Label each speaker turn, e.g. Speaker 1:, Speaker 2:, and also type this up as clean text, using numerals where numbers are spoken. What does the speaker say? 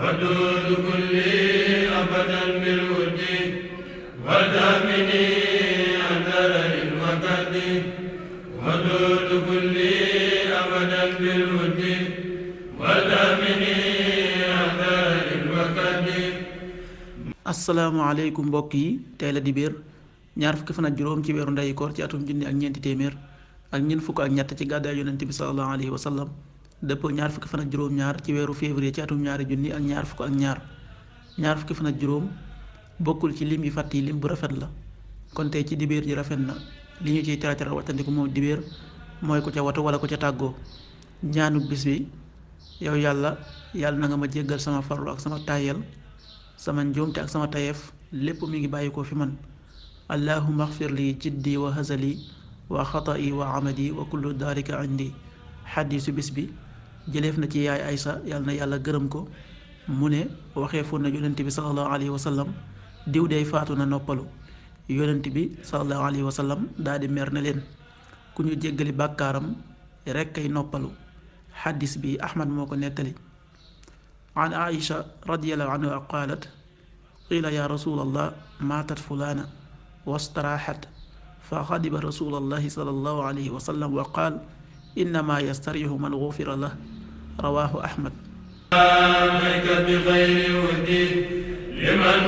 Speaker 1: ودود كلي أبدا بالود ودامني أثر وكد ودود كلي أبدا بالود ودامني أثر وكد.
Speaker 2: asalaamaaleykum mbokk yi, tey la dibéer ñaar fukki fan ak juróom ci weeru ndeyu koor ci atum junni ak ñeenti téeméer ak ñeent fukk ak ñett ci gàddaay yonent bi sallallahu alayhi wa sallam dëppoo ñaar fukki fan ak juróom ñaar ci weeru février ci atum ñaari junni ak ñaar fukk ak ñaar fukki fan ak juróom bokkul ci lim yi fàtt yi lim bu rafet la. kon tey ci dibéer ji rafet na li ñu ciy tere wattandiku moom dibéer mooy ku ca watu wala ku ca tàggoo. ñaanu bis bi: yow yàlla na nga ma jéggal sama farlu ak sama tàyyel, sama njuumte ak sama tayeef lépp mi ngi bàyyi ko fi man. allahumma axfir li jiddi wa hazali wa xata'i wa amadi wa kullu daalika indi. xaddiisu bis bi jëleef na ci yaay Aysa yàlla na yàlla gërëm ko mu ne waxeefoon na yonent bi sallallahu alayhi wa sallam diw dey faatu na noppalu. yonent bi sallallahu alayhi wa sallam daal di mer na leen ku ñu jéggali bàkkaaram rekk kay noppalu. xaddis bi Ahmad moo ko nettali. an Aïcha radiyallahu anha qaalat qiila ya rasulallah maatat fulaana wastaraaxat fa xadiba rasulallahi sallallahu alayhi wa sallam wa qaal innama yastarihu man gufira lah. rawaahu Ahmad.
Speaker 1: liman